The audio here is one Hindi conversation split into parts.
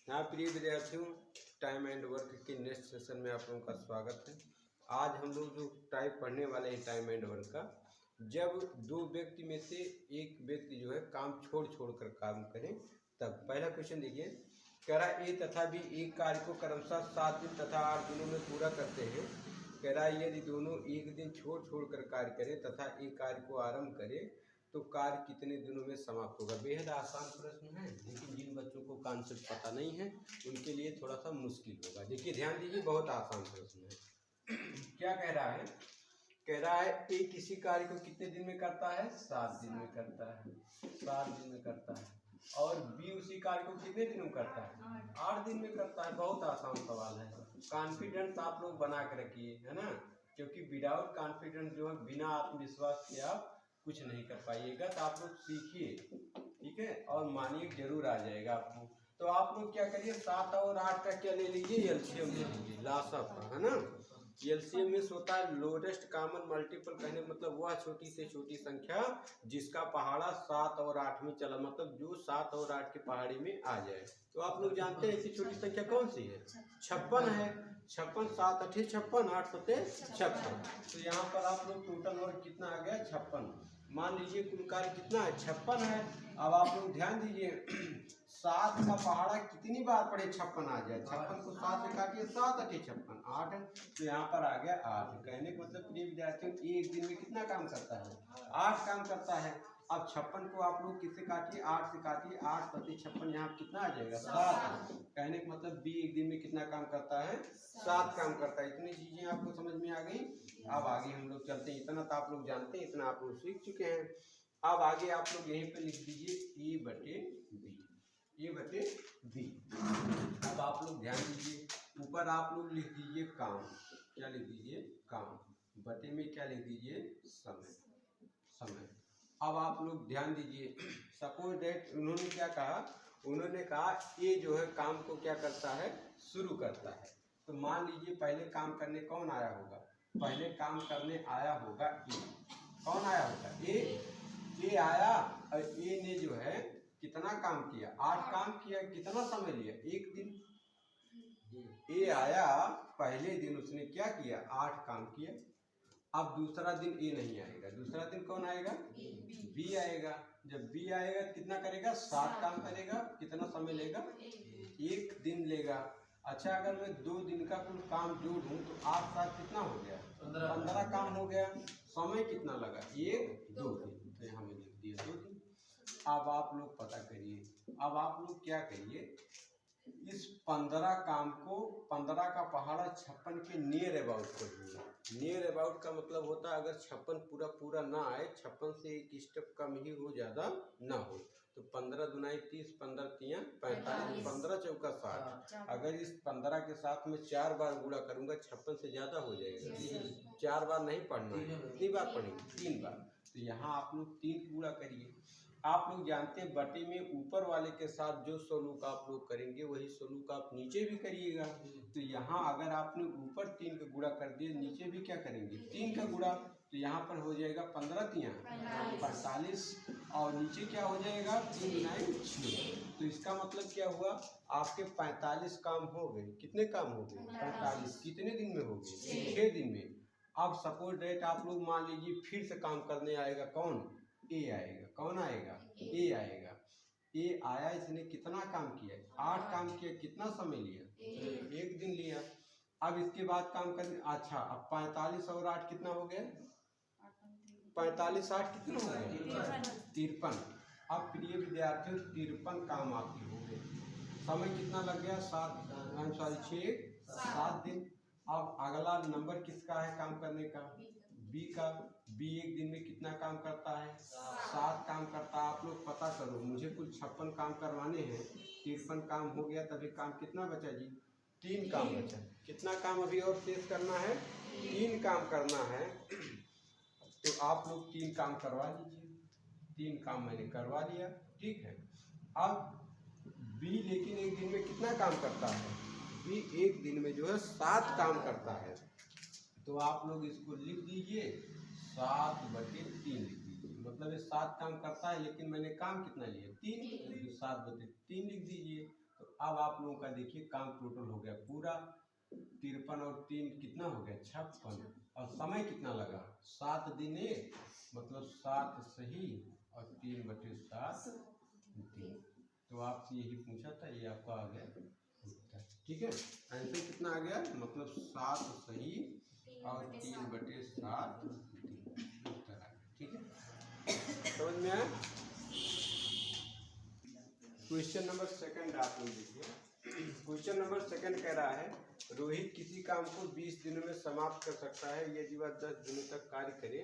हाँ प्रिय विद्यार्थियों, टाइम एंड वर्क के नेक्स्ट सेशन में आप लोगों का स्वागत है। आज हम लोग जो टाइप पढ़ने वाले हैं टाइम एंड वर्क का, जब दो व्यक्ति में से एक व्यक्ति जो है काम छोड़ छोड़ कर काम करें तब। पहला क्वेश्चन देखिए, कह रहा ए तथा बी एक कार्य को क्रमशः 7 दिन तथा 8 दिनों में पूरा करते हैं। कह रहा है यदि दोनों एक दिन छोड़ छोड़ कर कार्य करें तथा एक कार्य को आरंभ करें तो कार्य कितने दिनों में समाप्त होगा। बेहद आसान प्रश्न है, लेकिन जिन बच्चों को कॉन्सेप्ट पता नहीं है उनके लिए थोड़ा सा मुश्किल होगा। देखिए ध्यान दीजिए, बहुत आसान प्रश्न है। क्या कह रहा है, कह रहा है ए किसी कार्य को कितने दिन में करता है, 7 दिन में करता है, 7 दिन में करता है। और बी उसी कार्य को कितने दिन में करता है, 8 दिन में करता है। बहुत आसान सवाल है। कॉन्फिडेंस आप लोग बना के रखिए, है ना, क्योंकि विदाउट कॉन्फिडेंस जो है, बिना आत्मविश्वास के आप कुछ नहीं कर पाइएगा। तो आप लोग सीखिए, ठीक है, और मानिए जरूर आ जाएगा आपको। तो आप लोग क्या करिए, 7 और 8 का क्या ले लीजिए, एलसीएम ले लीजिए, लासा का, है ना। एलसीएम में होता है लोएस्ट कॉमन मल्टीपल, कहने मतलब वह छोटी से छोटी संख्या जिसका पहाड़ा 7 और 8 में चला, मतलब जो 7 और 8 के पहाड़ी में आ जाए। तो आप लोग जानते हैं ऐसी छोटी संख्या कौन सी है, 56 है। 56, 7 8 56, 8 7 56। तो यहाँ पर आप लोग टोटल वर्क कितना आ गया, 56। मान लीजिए कुल कार्य कितना है, 56 है। अब आप लोग ध्यान दीजिए, 7 का पहाड़ा कितनी बार पढ़े, 56 आ जाए। 56 को 7 से काटिए, 7 8 56, 8 है। तो यहाँ पर आ गया 8। कहने का मतलब प्रिय विद्यार्थियों, एक दिन में कितना काम करता है, 8 काम करता है। अब 56 को आप लोग किससे काटिए, 8 से काटिए, 8 7 56, यहाँ कितना आ जाएगा, 7। कहने का मतलब बी एक दिन में कितना काम करता है, 7 काम करता है। इतनी चीजें आपको समझ में आ गई। अब आगे हम लोग चलते हैं। इतना तो आप लोग जानते हैं, इतना आप लोग सीख चुके हैं। अब आगे आप लोग यहीं पे लिख दीजिए ए बटे बी, ए बटे बी। अब आप लोग ध्यान दीजिए, ऊपर आप लोग लिख दीजिए काम, क्या लिख दीजिए, काम, बटे में क्या लिख दीजिए, समय, समय। अब आप लोग ध्यान दीजिए, सपोज दैट उन्होंने क्या कहा, उन्होंने कहा ये जो है काम को क्या करता है, शुरू करता है। तो मान लीजिए पहले काम करने कौन आया होगा, पहले काम करने आया होगा ए। कौन आया होगा, ए आया। और ए ने जो है कितना काम किया, 8 काम किया। कितना समय लिया, एक दिन। ए आया पहले दिन, उसने क्या किया, 8 काम किया। अब दूसरा दिन ए नहीं आएगा, दूसरा दिन कौन आएगा, बी आएगा। जब बी आएगा कितना करेगा, 7 काम करेगा। कितना समय लेगा, 1 दिन लेगा। अच्छा, अगर मैं 2 दिन का कुल काम जोड़ूं तो 8 7 कितना हो गया, 15 काम हो गया। समय कितना लगा, 1 2 दिन। तो यहाँ मैंने लिख दिया 2 दिन। अब आप लोग पता करिए, अब आप लोग क्या करिए, इस 15 काम को, 15 का पहाड़ा 56 के नियर अबाउट करिए। नियर अबाउट का मतलब होता है अगर 56 पूरा पूरा ना आए, 56 से एक स्टेप कम ही हो, ज़्यादा ना हो। तो 15 दुनाई 30, 15 तियाँ 45, 15 चौका 60। अगर इस 15 के साथ में 4 बार गुणा करूँगा, 56 से ज़्यादा हो जाएगा। 4 बार नहीं पढ़ना है, कितनी बार पढ़ेंगे, 3 बार। तो यहाँ आप लोग 3 गुणा करिए। आप लोग जानते हैं बटे में ऊपर वाले के साथ जो सलूक आप लोग करेंगे वही सलूक आप नीचे भी करिएगा। तो यहाँ अगर आपने ऊपर 3 का गुणा कर दिया, नीचे भी क्या करेंगे, 3 का गुणा। तो यहाँ पर हो जाएगा 15 तियाँ 45, और नीचे क्या हो जाएगा, 3 गुनाए 6। तो इसका मतलब क्या हुआ, आपके 45 काम हो गए। कितने काम हो गए, 45। कितने दिन में हो गए, 6 दिन में। अब सपोज डेट आप लोग मान लीजिए फिर से काम करने आएगा, कौन, ए आएगा। कौन आएगा, ए आएगा। ए आया, इसने कितना काम किया, 8 काम किया। कितना समय लिया, 1 दिन लिया। अब इसके बाद काम करने, अच्छा अब 45 और 8 कितना हो गया, 45 8 कितना हो गया, 53। अब प्रिय विद्यार्थियों 53 काम आपके हो गए। समय कितना लग गया, 7 दिन। अब अगला नंबर किसका है काम करने का, बी का। बी एक दिन में कितना काम करता है, 7 काम करता है। आप लोग पता करो, मुझे कुल 56 काम करवाने हैं, 53 काम हो गया। तभी काम कितना बचा जी, 3 काम बचा। कितना काम अभी और शेष करना है, 3 काम करना है। तो आप लोग 3 काम करवा लीजिए। 3 काम मैंने करवा लिया, ठीक है। अब बी लेकिन एक दिन में कितना काम करता है, बी एक दिन में जो है 7 काम करता है। तो आप लोग इसको लिख दीजिए, 7 बटे 3 लिख दीजिए। मतलब ये 7 काम करता है, लेकिन मैंने काम कितना लिया, 3। 7 बटे 3 लिख दीजिए। तो अब आप लोगों का देखिए काम टोटल हो गया पूरा 53 और 3 कितना हो गया 56, और समय कितना लगा 7 दिन, मतलब 7 सही और 3/7 दिन। तो आपसे यही पूछा था, ये आपका आ गया उत्तर। ठीक है, आंसर कितना आ गया, मतलब 7 सही और 3/7 दिन उत्तर आ गया। ठीक है, समझ में आया। क्वेश्चन नंबर सेकंड आप लोग देखिए। क्वेश्चन नंबर सेकंड कह रहा है रोहित किसी काम को 20 दिनों में समाप्त कर सकता है, यदि वह 10 दिनों तक कार्य करे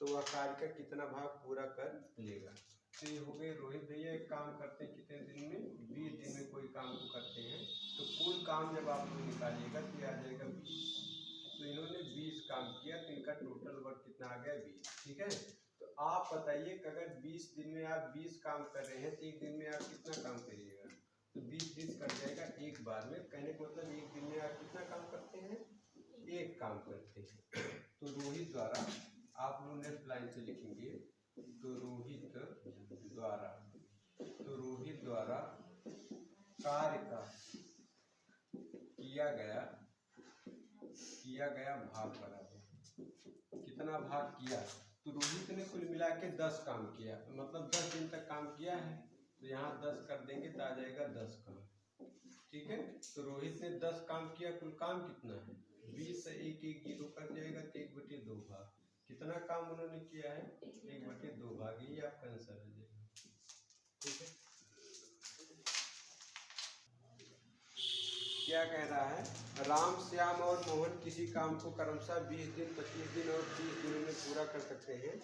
तो वह कार्य का कितना भाग पूरा कर लेगा। तो ये हो गए रोहित भैया एक काम करते हैं कितने दिन में, 20 दिन में कोई काम को करते हैं, तो कुल काम जब आप लोग निकालिएगा तो आ जाएगा 20। तो इन्होंने 20 काम किया तो इनका टोटल वर्क कितना आ गया 20। ठीक है, तो आप बताइए कि अगर 20 दिन में आप 20 काम कर रहे हैं तो एक दिन में आप कितना काम करिएगा। तो 20 कर जाएगा एक बार में, कहने का मतलब एक दिन में आप कितना काम करते हैं, एक काम करते हैं। तो रोहित द्वारा आप लोग नेक्स्ट लाइन से लिखेंगे, तो रोहित द्वारा कार्य का किया गया भाग बराबर कितना भाग किया। तो रोहित ने कुल मिला के 10 काम किया, मतलब 10 दिन तक काम किया है, तो यहाँ 10 कर देंगे तो आ जाएगा 10 काम। ठीक है, तो रोहित ने 10 काम किया, कुल काम कितना है 20 से 1 1 जीरो कर जाएगा तो 1/2 भाग। कितना काम उन्होंने किया है 1/2 भाग, यही आपका आंसर आ जाएगा। ठीक है, क्या कह रहा है, राम श्याम और मोहन किसी काम को क्रमशः 20 दिन 25 दिन और 30 दिनों में पूरा कर सकते हैं।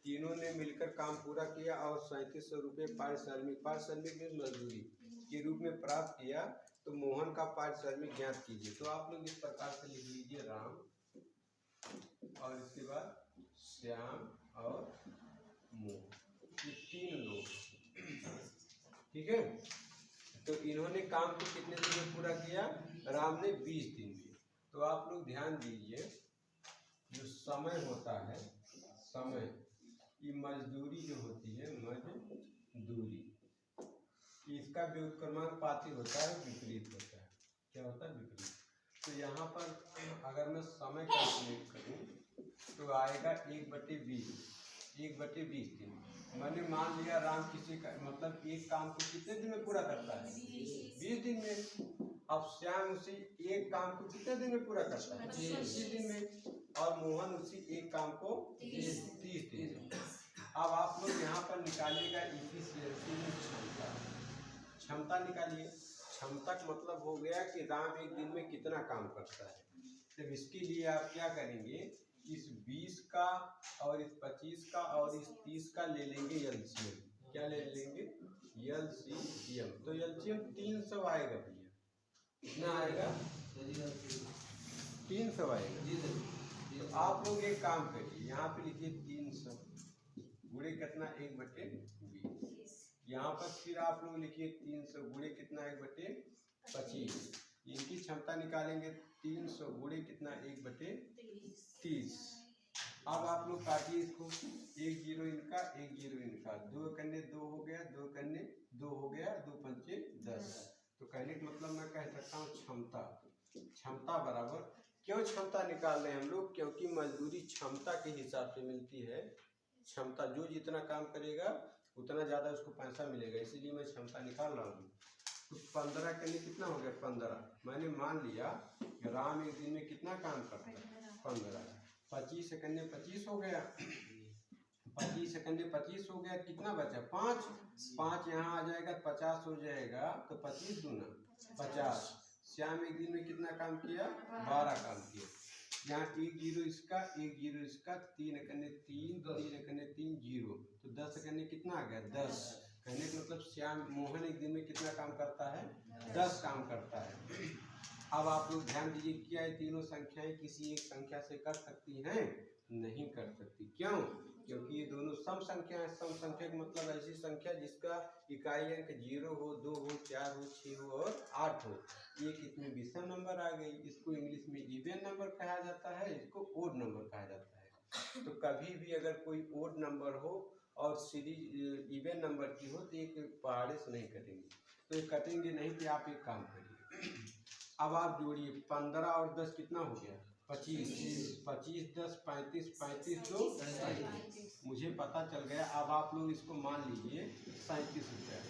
तीनों ने मिलकर काम पूरा किया और 3700 रुपये पारिश्रमिक में मजदूरी के रूप में प्राप्त किया, तो मोहन का पारिश्रमिक ज्ञात कीजिए। तो आप लोग इस प्रकार से लिख लीजिए राम और इसके बाद श्याम और मोहन, ये 3 लोग। ठीक है, तो इन्होंने काम को कितने दिन में पूरा किया, राम ने 20 दिन में। तो आप लोग ध्यान दीजिए, जो समय होता है, समय ये मजदूरी जो होती है मजदूरी, इसका व्युत्क्रमांक पाती होता है विपरीत होता है। क्या होता है विपरीत। तो यहाँ पर अगर मैं समय कैलकुलेट करूँ तो आएगा 1/20 दिन। मैंने मान लिया राम किसी का मतलब एक काम को कितने दिन में पूरा करता है 20 दिन में। अब श्याम उसी एक काम को कितने दिन में पूरा करता है 25 दिन में, और मोहन उसी एक काम को 30 दिन में। अब आप लोग यहाँ पर निकालिएगा क्षमता निकालिए। क्षमता का मतलब हो गया कि राम एक दिन में कितना काम करता है। तो इसके लिए आप क्या करेंगे, इस 20 का और इस 25 का और इस 30 का ले लेंगे एलसीएम। क्या ले लेंगे एलसीएम। तो एलसीएम 300 आएगा भैया, कितना आएगा 300 आएगा। तो आप लोग एक काम करिए, यहाँ पे लिखिए 300 गुणे कितना 1/20। यहाँ पर फिर आप लोग लिखिए 300 गुणे कितना 1/25। इनकी क्षमता निकालेंगे 300 गुणे कितना 1/30। अब आप लोग काटिए इसको, 1 जीरो इनका 1 जीरो इनका, 2 कन्ने 2 हो गया, 2 कन्ने 2 हो गया, 2 पंचे 10। तो कहने का मतलब मैं कह सकता हूँ क्षमता बराबर, क्यों क्षमता निकाल रहे हैं हम लोग, क्योंकि मजदूरी क्षमता के हिसाब से मिलती है। क्षमता जो जितना काम करेगा उतना ज़्यादा उसको पैसा मिलेगा, इसीलिए मैं क्षमता निकाल रहा हूँ। तो 15 के लिए कितना हो गया 15। मैंने मान लिया राम एक दिन में कितना काम करता है 15। 25 सेकंड में 25 हो गया, 25 सेकंड में 25 हो गया, कितना बचा 5 यहाँ आ जाएगा 50 हो जाएगा। तो 25 दूना 50। श्याम एक दिन में कितना काम किया 12 काम किया। यहाँ 1 जीरो इसका 1 जीरो इसका, 3 कन्ने 3 3 कन्ने 3 जीरो, तो 10 कन्ने कितना आ गया 10। कहने का मतलब श्याम मोहन एक दिन में कितना काम करता है 10 काम करता है। अब आप लोग ध्यान दीजिए, क्या ये तीनों संख्याएं किसी एक संख्या से कर सकती हैं, नहीं कर सकती। क्यों, क्योंकि ये दोनों सम संख्या है। सम संख्या का मतलब ऐसी संख्या जिसका इकाई अंक 0 हो, 2 हो, 4 हो, 6 हो और 8 हो। एक इसमें विषम नंबर आ गई, इसको इंग्लिश में इवन नंबर कहा जाता है, इसको ओड नंबर कहा जाता है। तो कभी भी अगर कोई ओड नंबर हो और सीरीज इवन नंबर की हो तो एक पहाड़े से नहीं कटेंगे। तो ये कटेंगे नहीं। कि आप एक काम करिए, अब आप जोड़िए 15 और 10 कितना हो गया 25, 25 10 35, 35 2 35। मुझे पता चल गया। अब आप लोग इसको मान लीजिए 37 रुपये।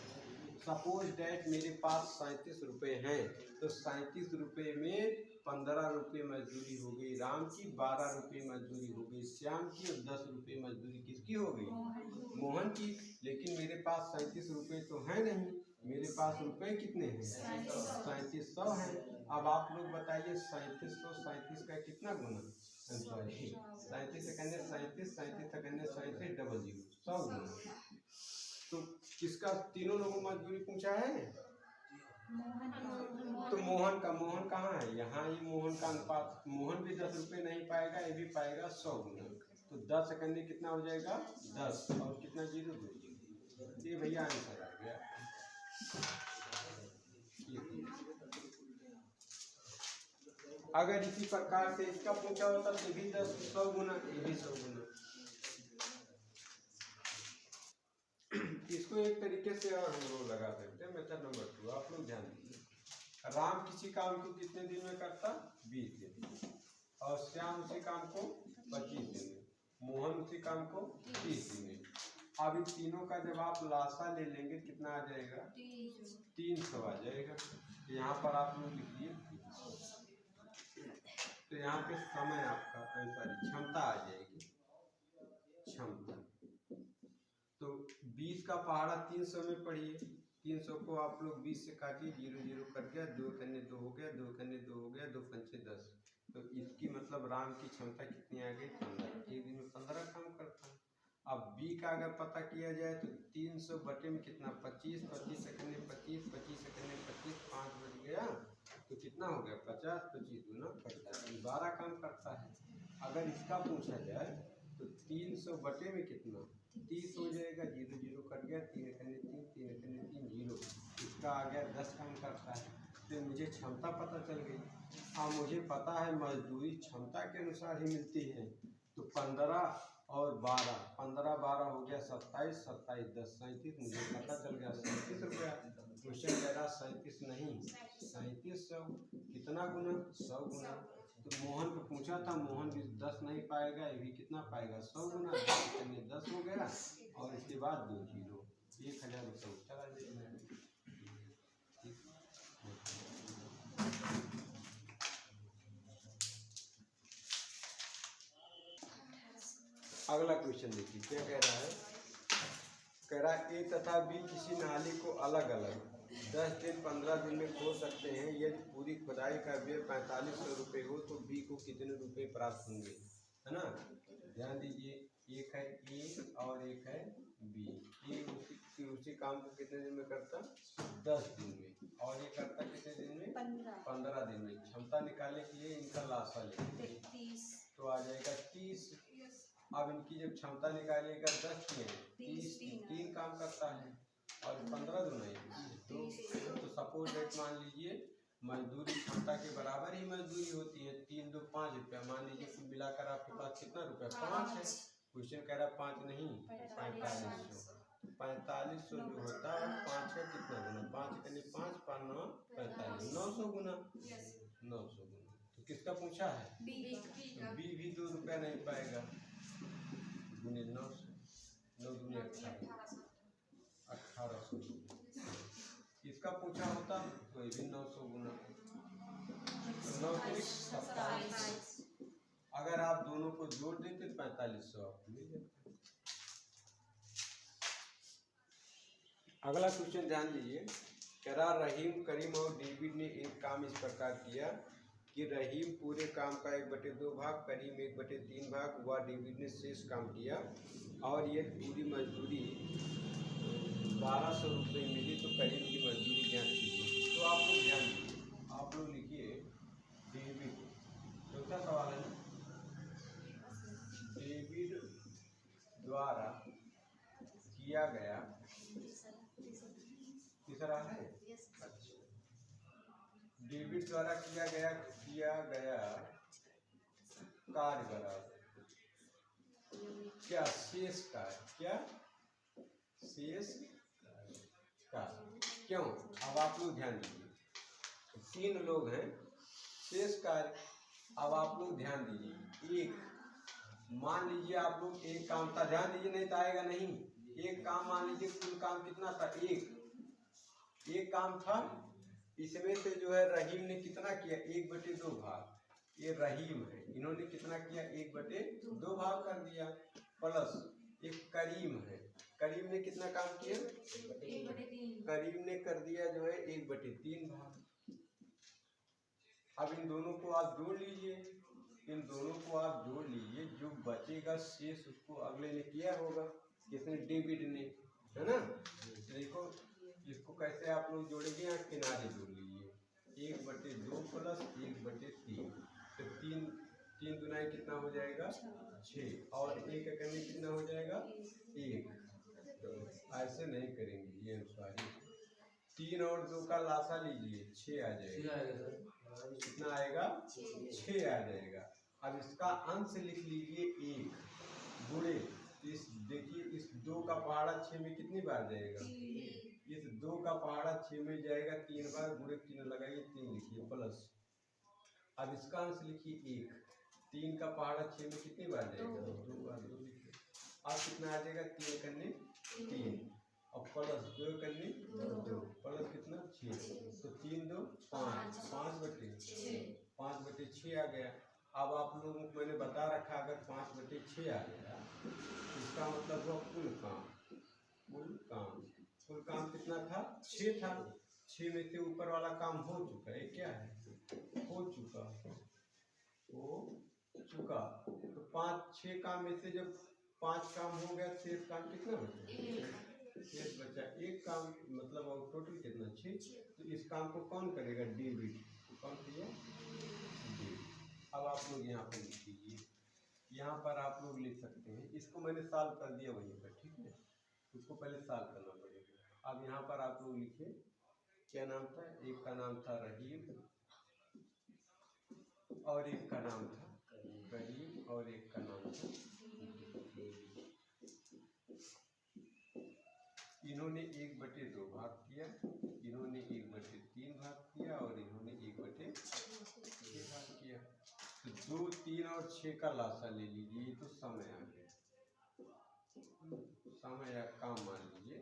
सपोज डैट मेरे पास 37 रुपये हैं, तो 37 रुपये में 15 रुपये मजदूरी हो गई राम की, 12 रुपये मजदूरी हो गई श्याम की, और 10 रुपये मजदूरी किसकी हो गई मोहन की। लेकिन मेरे पास 37 रुपये तो है नहीं, मेरे पास रुपए कितने हैं 3700 हैं। अब आप लोग बताइए 3700 37 का कितना गुना, सॉरी 37 सेकंड 37 37 सेकंड 37 डबल 0 100 गुना। तो किसका तीनों लोगों मजदूरी पूछा है, तो मोहन कहाँ है, यहाँ ही मोहन का अनुपात। मोहन भी 10 रुपये नहीं पाएगा, ये भी पाएगा 100 गुना। तो 10 सेकंड में कितना हो जाएगा 10, और कितना 0 2। ये भैया आंसर आ गया। अगर इसी प्रकार से इसका पूछा होता तो भी 10 100 गुना, ये भी 100 गुना। इसको एक तरीके से और हम लोग लगा सकते हैं। मेथड नंबर 2 आप लोग ध्यान दीजिए। राम किसी काम को कितने दिन में करता 20 दिन, और श्याम उसी काम को 25 दिन में, मोहन उसी काम को 30 दिन में। अब इन तीनों का जब आप लासा ले लेंगे कितना आ जाएगा 300 आ जाएगा। यहाँ पर आप लोग लिखिए, तो यहाँ पे समय आपका क्षमता आ जाएगी, क्षमता। तो 20 का पहाड़ा 300 में पढ़िए, 300 को आप लोग 20 से काटिए, 0 0 कट गया, 2 कन्ने 2 हो गया, 2 कन्ने 2 हो गया, 2 पंचे 10। तो इसकी मतलब राम की क्षमता कितनी आ गई 15। एक दिन में 15 काम करता है। अब बी का अगर पता किया जाए तो 300 बटे में कितना 25, 25 सेकंड में 25, 25 सेकंड में 25, 5 बज गया तो कितना हो गया 50, 25 दूना 50, 12 काम करता है। अगर इसका पूछा जाए तो 300 बटे में कितना 30 हो जाएगा, 0 0 कट गया, 3 कन्ने 3, 3 कन्ने 3 0। इसका आ गया 10 काम करता है। तो मुझे क्षमता पता चल गई। अब मुझे पता है मजदूरी क्षमता के अनुसार ही मिलती है। तो 15 और 12, 15 12 हो गया 27, 27 10 37, मुझे पता चल गया 37 रुपया। क्वेश्चन कह रहा 37 नहीं 3700 कितना गुना 100 गुना। तो मोहन को पूछा था, मोहन भी 10 नहीं पाएगा, ये भी कितना पाएगा 100 गुना। 10 हो गया, और इसके बाद 2 0, 1000 रुपये उत्तर आ जाएगा। अगला क्वेश्चन देखिए क्या कह रहा है। कह रहा है ए तथा बी किसी नाली को अलग अलग 10 दिन 15 दिन में खोद सकते हैं। यदि पूरी खुदाई का व्यय 4500 रुपये हो तो बी को कितने रुपए प्राप्त होंगे, है ना। ध्यान दीजिए, एक है ए और एक है बी। ए उसी काम को कितने दिन में करता 10 दिन में, और ये करता कितने दिन में 15 दिन में। क्षमता निकालने के लिए इनका लासा लेंगे तो आ जाएगा 30। अब इनकी जब क्षमता निकालिएगा 10 में 30 3 काम करता है, और 15 दूना 2। तो सपोज डेट मान लीजिए मजदूरी क्षमता के बराबर ही मजदूरी होती है। 3 2 5 रुपया, मान लीजिए कुल मिलाकर आपके पास कितना रुपया 5 है। क्वेश्चन कह रहा 5 नहीं 4500। 4500 जो होता है 5 का कितना गुना, 5 कन्ने 5 5 9 45, 900 गुना 900 गुना। तो किसका पूछा है तो बी भी 2 रुपया नहीं पाएगा, गुने 900, 9 दूनी 1800। इसका पूछा होता तो ये भी 900 गुना, तो 9 3 27। अगर आप दोनों को जोड़ देते 4500 आपको मिल जाता। अगला क्वेश्चन ध्यान दीजिए। कह रहा रहीम करीम और डेविड ने एक काम इस प्रकार किया कि रहीम पूरे काम का 1/2 भाग, करीम 1/3 भाग व डेविड ने शेष काम किया, और ये पूरी मजदूरी 1200 रुपये मिली तो करीम की मजदूरी ज्ञात कीजिए। तो आप लोग ध्यान दीजिए, आप लोग लिखिए डेविड, चौथा सवाल है ना, डेविड द्वारा किया गया, तीसरा है अच्छा, डेविड द्वारा किया गया कार्य बराबर क्या शेष कार्य, क्या शेष कार्य क्यों? अब आप लोग ध्यान दीजिए, 3 लोग हैं, शेष कार्य। अब आप लोग ध्यान दीजिए, एक मान लीजिए आप लोग एक काम था, ध्यान दीजिए नहीं तो आएगा नहीं। एक काम मान लीजिए, कुल काम कितना था? एक काम था। इसमें से जो है रहीम ने कितना किया? 1/2 भाग। ये रहीम है, इन्होंने कितना किया? 1/2 भाग कर दिया। प्लस एक करीम है, करीम ने कितना काम किया? करीम ने कर दिया जो है 1/3 भाग। अब इन दोनों को आप जोड़ लीजिए, इन दोनों को आप जोड़ लीजिए, जो बचेगा शेष उसको अगले ने किया होगा, किसने? डेविड ने, है ना। देखो इसको कैसे आप लोग जोड़ेंगे? यहाँ किनारे जोड़ लीजिए, 1/2 प्लस 1/3, तो 3 दुनाई कितना हो जाएगा? 6, और 1 करने कितना हो जाएगा? 1। तो ऐसे नहीं करेंगे, ये अनुसार 3 और 2 का लासा लीजिए, 6 आ जाएगा। कितना आएगा? 6 आ जाएगा। अब इसका अंश लिख लीजिए 1 गुणे इस, देखिए इस 2 का पहाड़ा 6 में कितनी बार जाएगा? इस 2 का पहाड़ा 6 में जाएगा 3 बार, गुणे 3 लगाइए, 3 लिखिए प्लस। अब इसका अंश लिखिए 1, 3 का पहाड़ा 6 में कितनी बार जाएगा? 2 बार, 2 लिखिए। अब कितना आ जाएगा? 3 करने 3 और प्लस 2 करने 2, प्लस कितना? 6, तो 3 2 5, 5/6 आ गया। अब आप लोगों को मैंने बता रखा, अगर 5/6 आ गया इसका मतलब हुआ कुल काम। कुल काम कितना था? 6 था। 6 में से ऊपर वाला काम हो चुका है, क्या है? हो चुका। तो 5-6 काम में से जब 5 काम हो गया, शेष काम कितना बचा? शेष बचा 1 काम, मतलब और टोटल कितना? 6। तो इस काम को कौन करेगा? डेविड। कौन किया? डेविड। अब आप लोग यहाँ पर लिख लीजिए, यहाँ पर आप लोग लिख सकते हैं, इसको मैंने सॉल्व कर दिया वहीं पर, ठीक है। उसको पहले सॉल्व करना पड़ेगा। अब यहाँ पर आप लोग लिखे, क्या नाम था? एक का नाम था रहीम और एक का नाम था करीम और एक का नाम था डेविड। इन्होंने 1/2 भाग किया, इन्होंने 1/3 भाग किया और इन्होंने 1/6 भाग किया। तो 2, 3 और 6 का लासा ले लीजिए, ये तो समय आ गया, समय या काम मान लीजिए।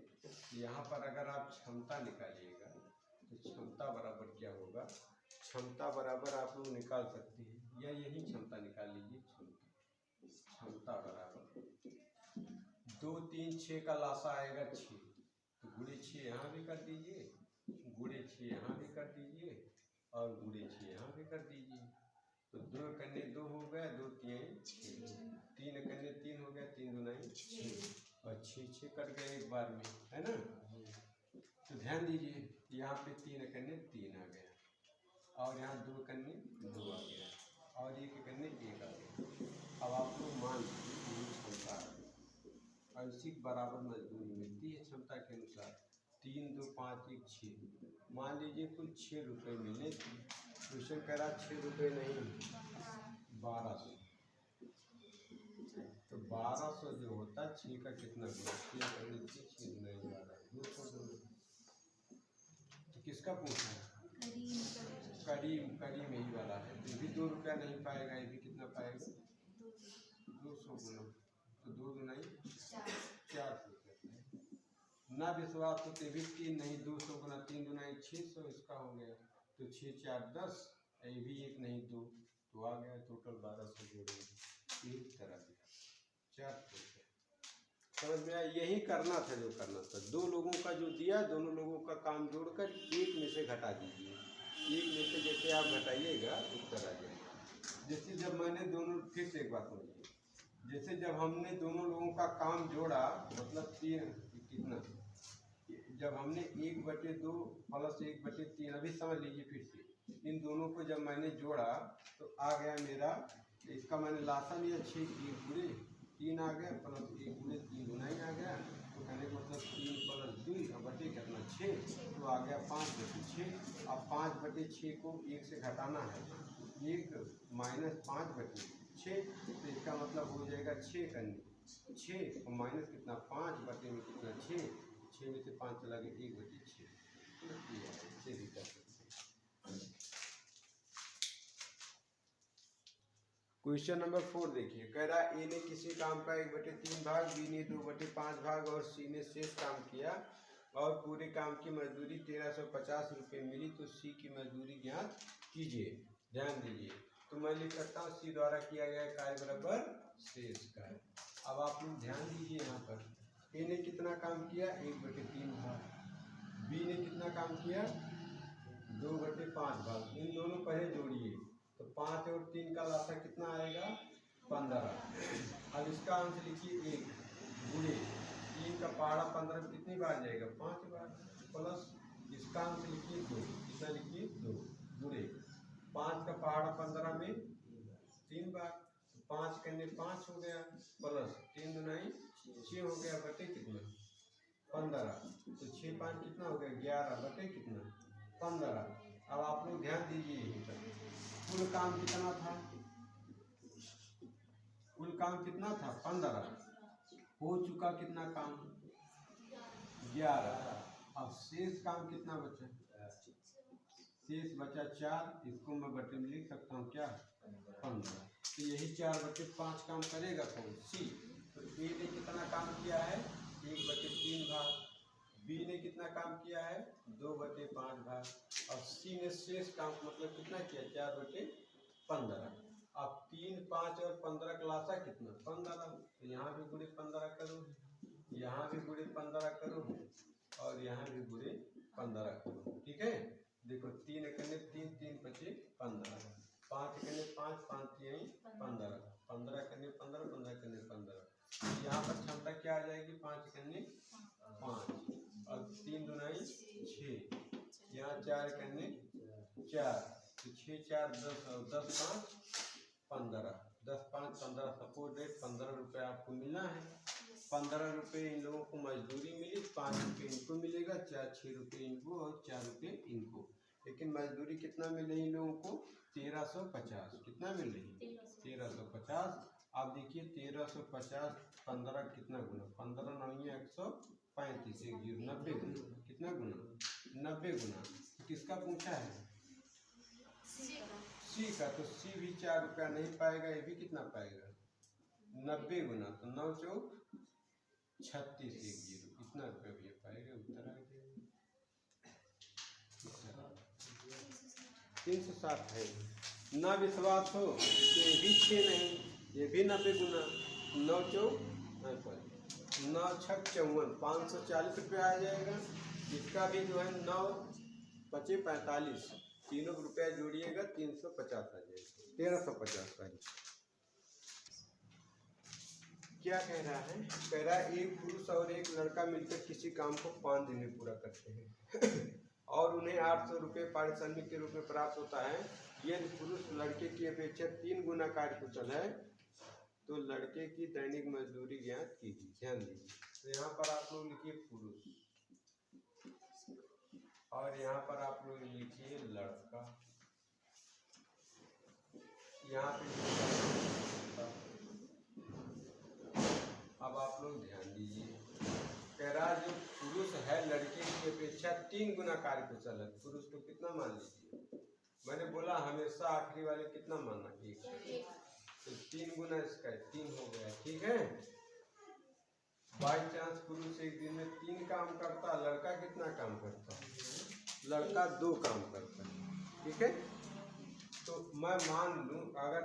यहाँ पर अगर आप क्षमता निकालिएगा तो क्षमता बराबर क्या होगा? क्षमता बराबर आप लोग निकाल सकते हैं, या यही क्षमता निकाल लीजिए। क्षमता बराबर 2, 3, 6 का लासा आएगा 6, तो गुणे 6 यहाँ भी कर दीजिए, गुणे 6 यहाँ भी कर दीजिए और गुणे 6 यहाँ भी कर दीजिए। तो 2 करने 2 हो गया, 2 3 6, 3 करने 3 हो गया, 3 दुनाई 6 और 6 कट गए एक बार में, है ना। तो ध्यान दीजिए, यहाँ पे 3 करने 3 आ गया और यहाँ 2 करने 2 आ गया और 1 करने 1 आ गया। अब आप लोग मान लीजिए क्षमता और इसी बराबर मजदूरी मिलती है क्षमता के अनुसार। 3 2 5 1 6, मान लीजिए कुल 6 रुपये मिलने थे। क्वेश्चन कह रहा 6 रुपये नहीं, 1200। तो 1200 जो होता है 6 का कितना गुना? 6 करने 6 नहीं 12, 200। तो किसका पूछना है? करीम यही वाला है। ये भी 2 रुपया नहीं पाएगा, ये भी कितना पाएगा? 200 गुना, तो 2 दुनाई 400 ना विश्वास हो तो भी 3 नहीं, 200 गुना 3 दुनाई 600 इसका हो गया। तो 6 4 10, ये भी 1 नहीं 2, तो आ गया टोटल 1200 जोड़ेंगे। एक तरह से 400 समझ में आया? यही करना था जो करना था। 2 लोगों का जो दिया, दोनों लोगों का काम जोड़कर 1 में से घटा दीजिए। 1 में से जैसे आप घटाइएगा उस तरह जाएगा। जैसे जब मैंने दोनों, फिर से एक बात समझिए, जैसे जब हमने दोनों लोगों का काम जोड़ा, मतलब 3 कितना, जब हमने 1/2 प्लस 1/3, अभी समझ लीजिए फिर से, इन दोनों को जब मैंने जोड़ा तो आ गया मेरा, इसका मैंने लासा लिया 6, 1 गुणे 3 आ गया प्लस 1 गुणे 3 गुना ही आ गया। तो कहने का मतलब 3 प्लस 2 और बटे कितना 6, तो आ गया 5/6। अब 5/6 को 1 से घटाना है, 1 माइनस 5/6, तो इसका मतलब हो जाएगा 6 करने 6 और माइनस कितना 5 बटे में कितना 6 में से 5 चला गया 1/6। इसे भी कर सकते हैं। क्वेश्चन नंबर 4 देखिए, कह रहा ए ने किसी काम का 1/3 भाग, बी ने 2/5 भाग और सी ने शेष काम किया और पूरे काम की मजदूरी 1350 रुपये मिली, तो सी की मजदूरी ज्ञात कीजिए। ध्यान दीजिए, तो मैं लिख सकता हूँ सी द्वारा किया गया कार्य बराबर शेष कार्य। अब आप लोग ध्यान दीजिए, यहाँ पर ए ने कितना काम किया 1/3 भाग, बी ने कितना काम किया 2/5 भाग। इन दोनों पहले जोड़िए तो 5 और 3 का लासा कितना आएगा 15। अब इसका अंश लिखिए 1 गुणे 3 का पहाड़ा 15 में कितनी बार जाएगा 5 बार, प्लस इसका अंश लिखिए 2, कितना लिखिए 2 गुणे 5 का पहाड़ा 15 में 3 बार, 5 करने 5 हो गया, प्लस 3 दुनाई 6 हो गया, बटे कितना 15, तो 6 5 कितना हो गया 11, बटे कितना 15। अब आप लोग ध्यान दीजिए, कुल काम कितना था, कुल काम कितना था 15, हो चुका कितना काम 11। अब शेष काम कितना बचा, शेष बचा 4, इसको मैं बटे में लिख सकता हूँ क्या 15। तो यही 4/5 काम करेगा कौन सी। तो ए ने कितना काम किया है 1/3 भाग, बी ने कितना काम किया है 2/5 भाग और सी ने शेष काम मतलब कितना किया 4/15। अब 3 5 और 15 का लासा कितना 15, तो यहाँ भी गुणे 15 करो, यहाँ भी गुणे 15 करो और यहाँ भी गुणे 15 करो। ठीक है, देखो 3 करने 3 3 बचे 15, 5 करने 5 5 3 15, 15 करने 15 15 करने 15। यहाँ पर क्षमता क्या आ जाएगी 5 करने 5 और 3 दुनाई 6, यहाँ 4 करने 4, तो 6 4 10 और 10 5 15, 10 5 15, सपोज रेट 15 रुपये आपको मिला है। 15 रुपये इन लोगों को मजदूरी मिली, 5 रुपये इनको मिलेगा, 6 रुपये इनको और 4 रुपये इनको। लेकिन मजदूरी कितना मिल रही इन लोगों को 1350, कितना मिल रही 1350। आप देखिए 1350 15 कितना गुना 15 9 135, 90 गुना, कितना गुना 90 गुना। किसका पूछा है सी का, तो सी भी 4 रुपया नहीं पाएगा, ये भी कितना पाएगा 90 गुना, तो 9 चौक 36 इतना रुपया भी पाएगा। उत्तर आ गया 360 है। ना विश्वास हो तो ये भी 6 नहीं, ये भी 90 गुना 9 चौक 9 6 54, 540 रुपये आ जाएगा। इसका भी जो है 9 बचे 45, तीनों रुपया जोड़िएगा 350 आ जाएगा, 1350। क्या कह रहा है, कह रहा है एक पुरुष और एक लड़का मिलकर किसी काम को 5 दिन में पूरा करते हैं और उन्हें 800 रुपये पारिश्रमिक के रूप में प्राप्त होता है। यदि पुरुष लड़के की अपेक्षा 3 गुना कार्यकुशल है तो लड़के की दैनिक मजदूरी ज्ञात कीजिए। ध्यान दीजिए, तो यहाँ पर आप लोग लिखिए पुरुष और यहाँ पर आप लोग लिखिए लड़का, यहाँ पे अब आप लोग ध्यान दीजिए, कह रहा जो पुरुष है लड़के की अपेक्षा 3 गुना कार्यकुशल है। पुरुष को कितना मान लीजिए, मैंने बोला हमेशा आखिरी वाले कितना मानना 1, तो 3 गुना इसका 3 हो गया। ठीक है, बाई चांस पुरुष एक दिन में 3 काम करता, लड़का कितना काम करता, लड़का 2 काम करता है। ठीक है, तो मैं मान लूँ अगर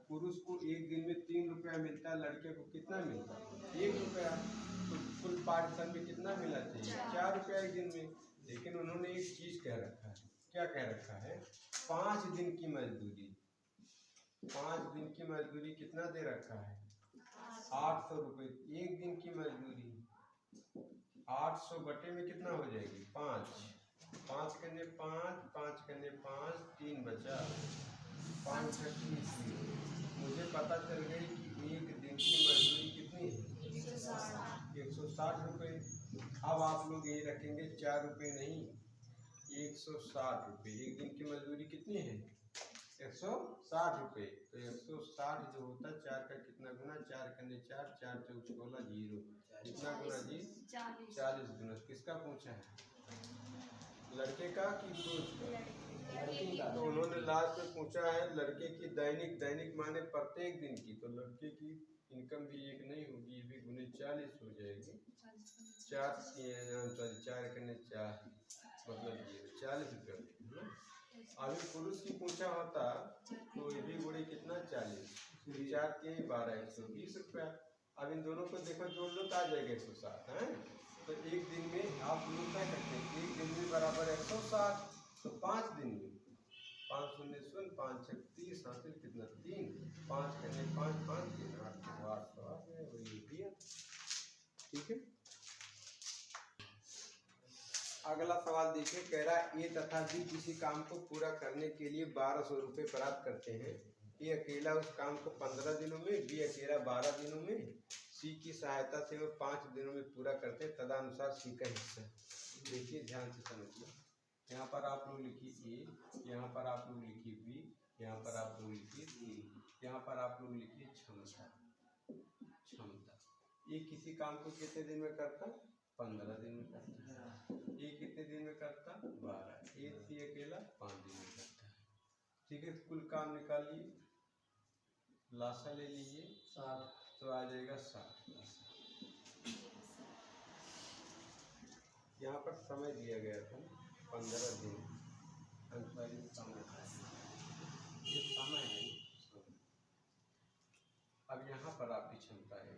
पुरुष को एक दिन में 3 रुपया मिलता है, लड़के को कितना मिलता है 1 रुपया, तो कुल पारिश्रमिक कितना मिलना चाहिए 4 रुपया एक दिन में। लेकिन उन्होंने एक चीज कह रखा है, क्या कह रखा है 5 दिन की मजदूरी, 5 दिन की मजदूरी कितना दे रखा है 800 रुपये। एक दिन की मजदूरी 800 बटे में कितना हो जाएगी 5, 5 करने 5 5 करने 5 3 बचा 5 30। मुझे पता चल गई कि एक दिन की मजदूरी कितनी है 160 रुपये। अब आप लोग ये रखेंगे 4 रुपये नहीं 160 रुपये। एक दिन की मजदूरी कितनी है 160 रुपये, तो 160 जो होता है 4 का कितना गुना 4 करने 4 4 चौक 16 0, कितना गुना जी 40 गुना। किसका पूछा है लड़के का कि पुरुष का? लड़की का। तो उन्होंने लास्ट में पूछा है लड़के की दैनिक, दैनिक माने प्रत्येक दिन की, तो लड़के की इनकम भी एक नहीं होगी, ये भी गुने 40 हो जाएगी। 4 करने 4 मतलब ये 40 रुपये है ना। अभी पुरुष की पूछा होता तो ये भी गुणे कितना 40, 4 के 12 120 रुपया। अब इन दोनों को देखो जोड़ लो तो आ जाएगा 160 है। तो एक दिन में आप लोग क्या करते हैं, एक दिन में बराबर 160, तो 5 दिन में 5 शून्य शून्य 5 6 30 हासिल कितना 3, 5 करने 5 5 3 8 8 है वही दिया। ठीक है। अगला सवाल देखिए, कह रहा है ए तथा बी किसी काम को पूरा करने के लिए 1200 रुपये प्राप्त करते हैं। ए अकेला उस काम को 15 दिनों में, बी अकेला 12 दिनों में, सी की सहायता से वो 5 दिनों में पूरा करते हैं, तदनुसार सी का हिस्सा। देखिए ध्यान से समझिए, यहाँ पर आप लोग लिखिए ए, यहाँ पर आप लोग लिखिए बी, यहाँ पर आप लोग लिखिए सी, यहाँ पर आप लोग लिखिए क्षमता। क्षमता ये किसी काम को कितने दिन में करता? 15 दिन में करता है। ये कितने दिन में करता? 12। ए सी अकेला 5 दिन में करता है। ठीक है, कुल काम निकालिए, लाशा ले लीजिए 60, तो आ जाएगा 60। यहाँ पर समय दिया गया था 15 दिन, समय ये समय है। अब यहाँ पर आपकी क्षमता है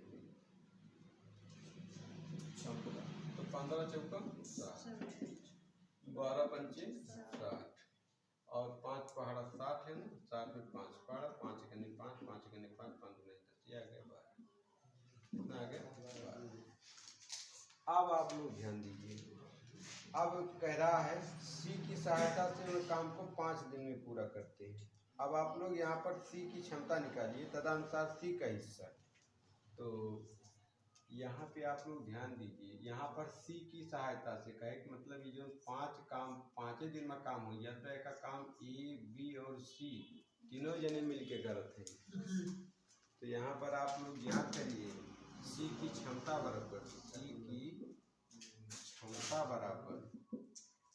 क्षमता, तो 15 चौका 60, 12 पंचे 60 और 5 पहाड़ा 60 है ना, 60 में 5 पहाड़ा, 5 कने 5 5 कने 5 5 नहीं 10, ये आ गया 12, कितना आ गया 12। अब आप लोग ध्यान दीजिए, अब कह रहा है सी की सहायता से वो काम को 5 दिन में पूरा करते हैं। अब आप लोग यहाँ पर सी की क्षमता निकालिए, तदनुसार सी का हिस्सा। तो यहाँ पे आप लोग ध्यान दीजिए, यहाँ पर सी की सहायता से कहे कि मतलब ये जो 5 काम 5 दिन में काम हो जाता है, का काम ए बी और सी तीनों जने मिलके करते हैं। तो यहाँ पर आप लोग याद करिए, सी की क्षमता बराबर, सी की क्षमता बराबर,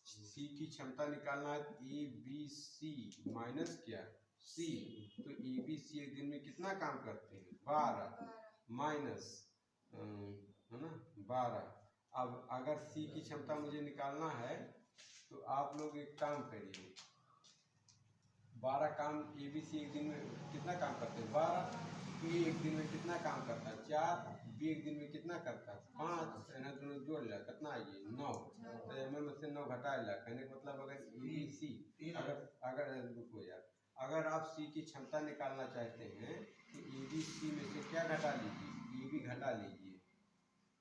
सी की क्षमता निकालना है ए बी सी माइनस क्या सी, तो ए बी सी एक दिन में कितना काम करते हैं 12 माइनस है ना 12। अब अगर सी की क्षमता मुझे निकालना है तो आप लोग एक काम करिए, 12 काम ए बी सी एक दिन में कितना काम करते हैं 12, ए एक दिन में कितना काम करता है 4, बी एक दिन में कितना करता है 5, इन्हें दोनों जोड़ लिया कितना ये 9, तो इनमें से 9 घटा लिया, कहने का मतलब अगर ए बी सी अगर रुको यार, अगर आप सी की क्षमता निकालना चाहते हैं तो ए बी सी में से क्या घटा लीजिए, ए बी घटा लीजिए,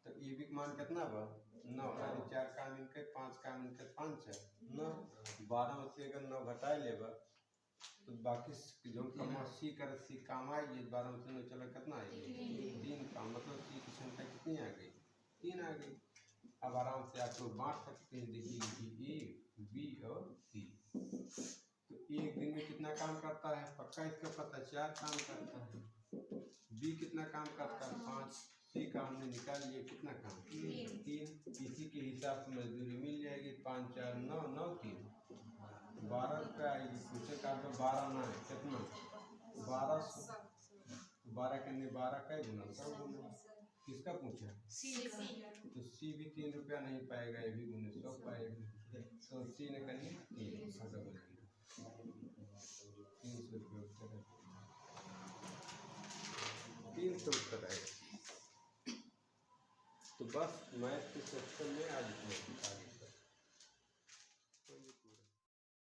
तो ए बी का मान कितना बा 9, यानी 4 काम इनके 5 काम इनके 5 है 9, 12 में से अगर 9 घटा लेगा तो बाकी जो कमा सी कर सी काम आएगी, 12 में से 9 चला कितना आएगी 3 काम, मतलब सी की क्षमता कितनी आ गई 3 आ गई। अब आराम से आप लोग बांट सकते हैं, देखिए ए बी और सी, तो एक दिन में कितना काम करता है पक्का इसका पता 4 काम करता है, बी कितना काम करता है 5, सी का हमने निकाल लिया कितना काम 3, इसी के हिसाब से मजदूरी मिल जाएगी 5 4 9 9 3 12 रुपये आएगी। पूछे का तो 12 ना है कितना 1200, 12 के लिए 12 का गुना 100 गुना, किसका पूछा तो सी भी 3 रुपया नहीं पाएगा, ये भी गुने 100 पाएगा, तो सी ने कहीं 300 रुपये उत्तर है, 300 उत्तर है। तो बस मैथ के सेक्शन में आज